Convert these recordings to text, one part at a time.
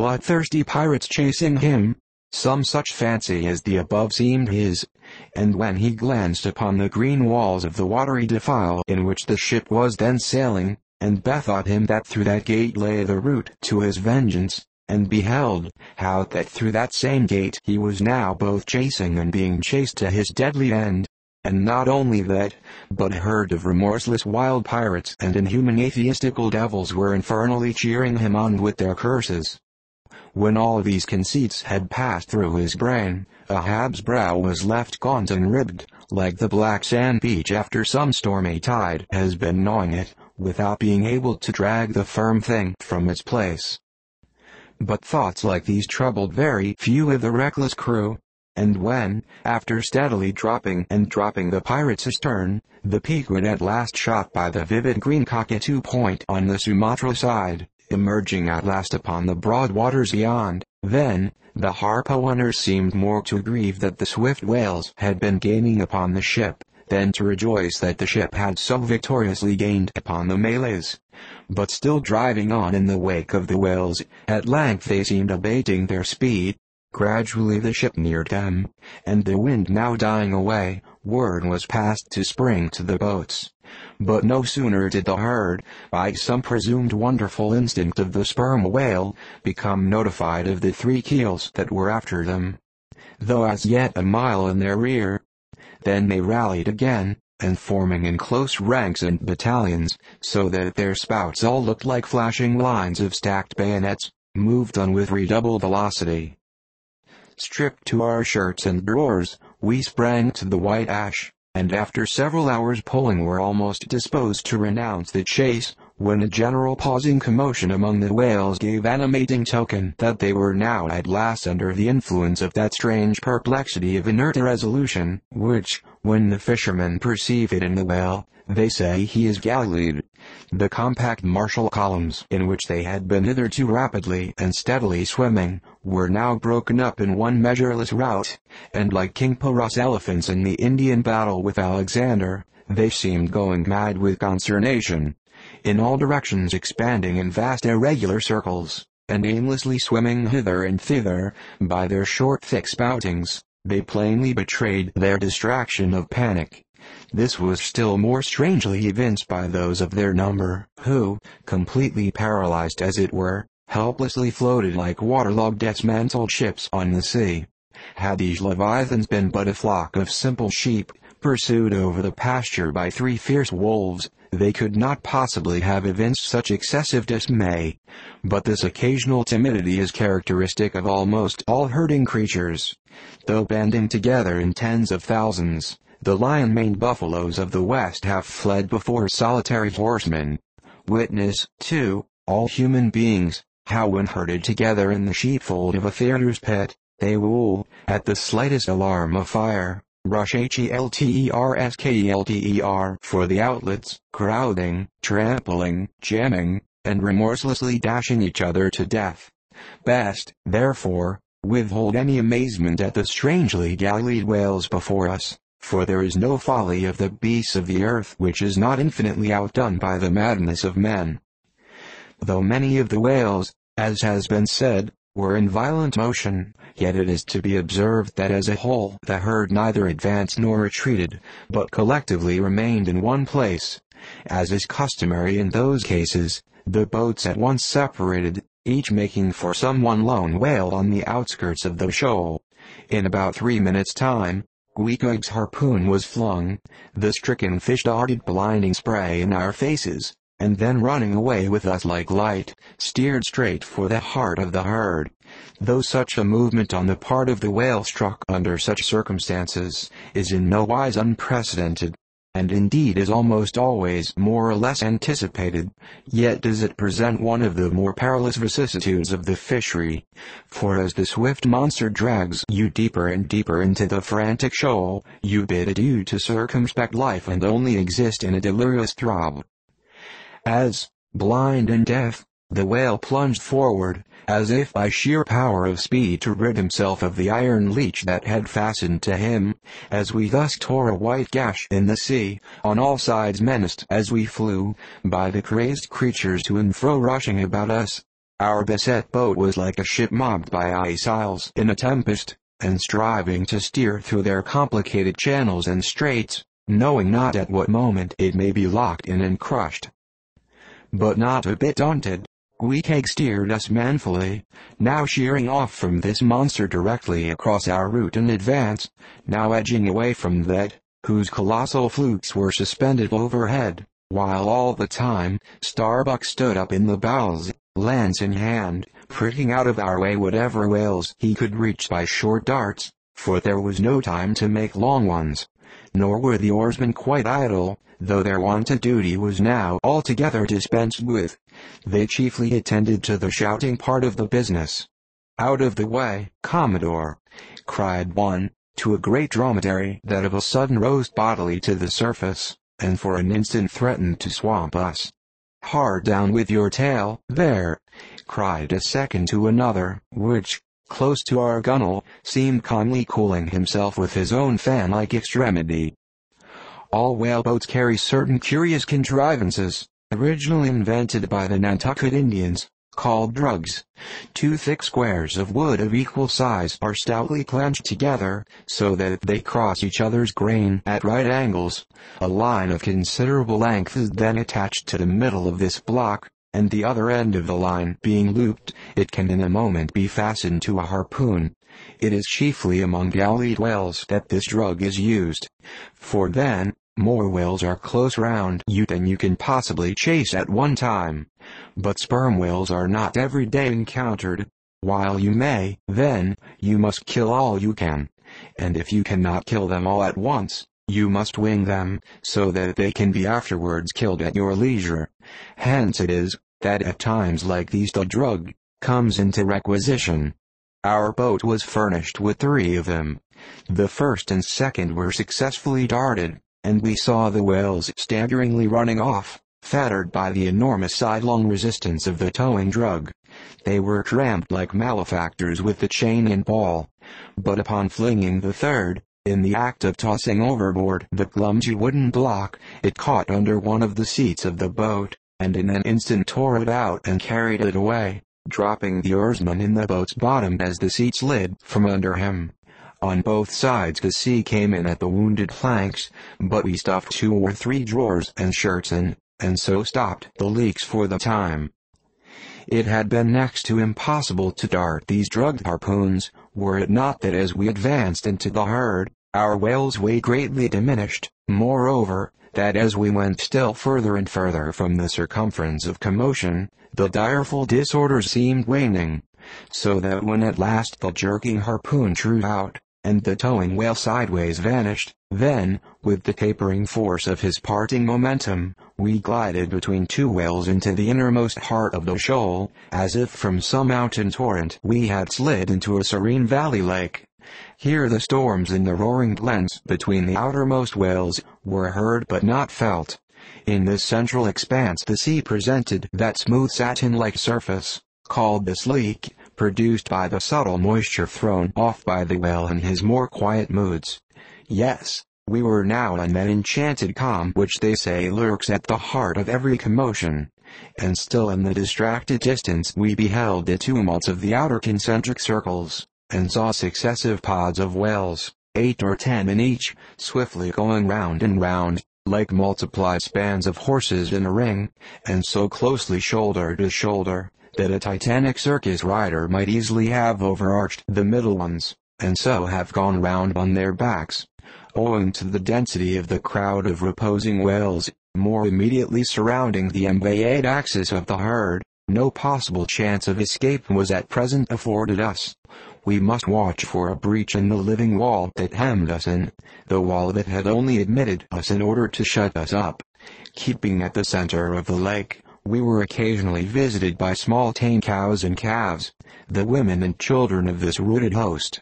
bloodthirsty pirates chasing him. Some such fancy as the above seemed his, and when he glanced upon the green walls of the watery defile in which the ship was then sailing, and bethought him that through that gate lay the route to his vengeance, and beheld how that through that same gate he was now both chasing and being chased to his deadly end, and not only that, but a herd of remorseless wild pirates and inhuman atheistical devils were infernally cheering him on with their curses. When all these conceits had passed through his brain, Ahab's brow was left gaunt and ribbed, like the black sand beach after some stormy tide has been gnawing it, without being able to drag the firm thing from its place. But thoughts like these troubled very few of the reckless crew, and when, after steadily dropping the pirate's astern, the Pequod at last shot by the vivid green cockatoo point on the Sumatra side, emerging at last upon the broad waters beyond, then, the harpooners seemed more to grieve that the swift whales had been gaining upon the ship, than to rejoice that the ship had so victoriously gained upon the Malays. But still driving on in the wake of the whales, at length they seemed abating their speed. Gradually the ship neared them, and the wind now dying away, word was passed to spring to the boats. But no sooner did the herd, by some presumed wonderful instinct of the sperm whale, become notified of the 3 keels that were after them, though as yet a mile in their rear, then they rallied again, and forming in close ranks and battalions, so that their spouts all looked like flashing lines of stacked bayonets, moved on with redoubled velocity. Stripped to our shirts and drawers, we sprang to the white ash, and after several hours pulling were almost disposed to renounce the chase, when a general pausing commotion among the whales gave animating token that they were now at last under the influence of that strange perplexity of inert irresolution, which, when the fishermen perceive it in the whale, they say he is Galileed. The compact martial columns in which they had been hitherto rapidly and steadily swimming, were now broken up in one measureless rout, and like King Porus elephants in the Indian battle with Alexander, they seemed going mad with consternation, in all directions expanding in vast irregular circles, and aimlessly swimming hither and thither. By their short thick spoutings, they plainly betrayed their distraction of panic. This was still more strangely evinced by those of their number, who, completely paralyzed as it were, helplessly floated like waterlogged dismantled ships on the sea. Had these leviathans been but a flock of simple sheep, pursued over the pasture by 3 fierce wolves, they could not possibly have evinced such excessive dismay. But this occasional timidity is characteristic of almost all herding creatures. Though banding together in tens of thousands, the lion-maned buffaloes of the West have fled before solitary horsemen. Witness, too, all human beings, how when herded together in the sheepfold of a theater's pit, they will, at the slightest alarm of fire, rush helterskelter for the outlets, crowding, trampling, jamming, and remorselessly dashing each other to death. Best, therefore, withhold any amazement at the strangely Galileed whales before us, for there is no folly of the beasts of the earth which is not infinitely outdone by the madness of men. Though many of the whales, as has been said, were in violent motion, yet it is to be observed that as a whole the herd neither advanced nor retreated, but collectively remained in one place. As is customary in those cases, the boats at once separated, each making for some one lone whale on the outskirts of the shoal. In about 3 minutes' time, Guiqueg's harpoon was flung, the stricken fish darted blinding spray in our faces, and then running away with us like light, steered straight for the heart of the herd. Though such a movement on the part of the whale struck under such circumstances, is in no wise unprecedented, and indeed is almost always more or less anticipated, yet does it present one of the more perilous vicissitudes of the fishery, for as the swift monster drags you deeper and deeper into the frantic shoal, you bid adieu to circumspect life and only exist in a delirious throb. As, blind and deaf, the whale plunged forward, as if by sheer power of speed to rid himself of the iron leech that had fastened to him, as we thus tore a white gash in the sea, on all sides menaced as we flew, by the crazed creatures to and fro rushing about us. Our beset boat was like a ship mobbed by ice isles in a tempest, and striving to steer through their complicated channels and straits, knowing not at what moment it may be locked in and crushed. But not a bit daunted, we steered us manfully, now sheering off from this monster directly across our route in advance, now edging away from that, whose colossal flukes were suspended overhead, while all the time, Starbuck stood up in the bows, lance in hand, pricking out of our way whatever whales he could reach by short darts, for there was no time to make long ones. Nor were the oarsmen quite idle, though their wonted duty was now altogether dispensed with. They chiefly attended to the shouting part of the business. "Out of the way, Commodore!" cried one, to a great dromedary that of a sudden rose bodily to the surface, and for an instant threatened to swamp us. "Hard down with your tail, there!" cried a second to another, which, close to our gunwale, seemed calmly cooling himself with his own fan-like extremity. All whaleboats carry certain curious contrivances, originally invented by the Nantucket Indians, called drugs. Two thick squares of wood of equal size are stoutly clanched together, so that they cross each other's grain at right angles. A line of considerable length is then attached to the middle of this block, and the other end of the line being looped, it can in a moment be fastened to a harpoon. It is chiefly among galleyed whales that this drug is used, for then, more whales are close round you than you can possibly chase at one time. But sperm whales are not every day encountered. While you may, then, you must kill all you can. And if you cannot kill them all at once, you must wing them, so that they can be afterwards killed at your leisure. Hence it is, that at times like these the drug comes into requisition. Our boat was furnished with 3 of them. The first and second were successfully darted, and we saw the whales staggeringly running off, fettered by the enormous sidelong resistance of the towing drug. They were cramped like malefactors with the chain and ball. But upon flinging the third, in the act of tossing overboard the clumsy wooden block, it caught under one of the seats of the boat, and in an instant tore it out and carried it away, dropping the oarsman in the boat's bottom as the seat slid from under him. On both sides the sea came in at the wounded planks, but we stuffed 2 or 3 drawers and shirts in, and so stopped the leaks for the time. It had been next to impossible to dart these drugged harpoons, were it not that as we advanced into the herd, our whale's weight greatly diminished, moreover, that as we went still further and further from the circumference of commotion, the direful disorder seemed waning, so that when at last the jerking harpoon drew out, and the towing whale sideways vanished, then, with the tapering force of his parting momentum, we glided between 2 whales into the innermost heart of the shoal, as if from some mountain torrent we had slid into a serene valley lake. Here the storms in the roaring glens between the outermost whales were heard but not felt. In this central expanse the sea presented that smooth satin-like surface, called the sleek, produced by the subtle moisture thrown off by the whale in his more quiet moods. Yes, we were now in that enchanted calm which they say lurks at the heart of every commotion. And still in the distracted distance we beheld the tumults of the outer concentric circles, and saw successive pods of whales, 8 or 10 in each, swiftly going round and round, like multiplied spans of horses in a ring, and so closely shoulder to shoulder, that a titanic circus rider might easily have overarched the middle ones, and so have gone round on their backs. Owing to the density of the crowd of reposing whales, more immediately surrounding the embayed axis of the herd, no possible chance of escape was at present afforded us. We must watch for a breach in the living wall that hemmed us in, the wall that had only admitted us in order to shut us up. Keeping at the center of the lake, we were occasionally visited by small tame cows and calves, the women and children of this rooted host.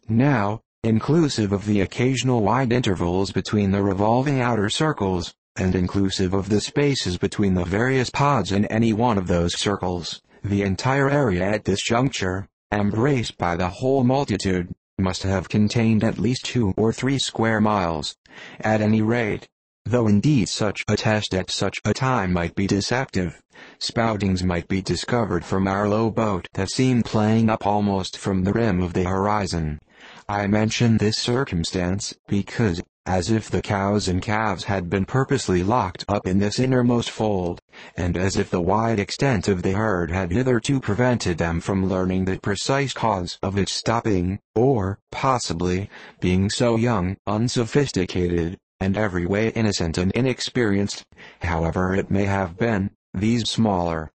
Now, inclusive of the occasional wide intervals between the revolving outer circles, and inclusive of the spaces between the various pods in any one of those circles, the entire area at this juncture, embraced by the whole multitude, must have contained at least 2 or 3 square miles. At any rate, though indeed such a test at such a time might be deceptive. Spoutings might be discovered from our low boat that seemed playing up almost from the rim of the horizon. I mention this circumstance because, as if the cows and calves had been purposely locked up in this innermost fold, and as if the wide extent of the herd had hitherto prevented them from learning the precise cause of its stopping, or, possibly, being so young, unsophisticated, and every way innocent and inexperienced, however it may have been, these smaller,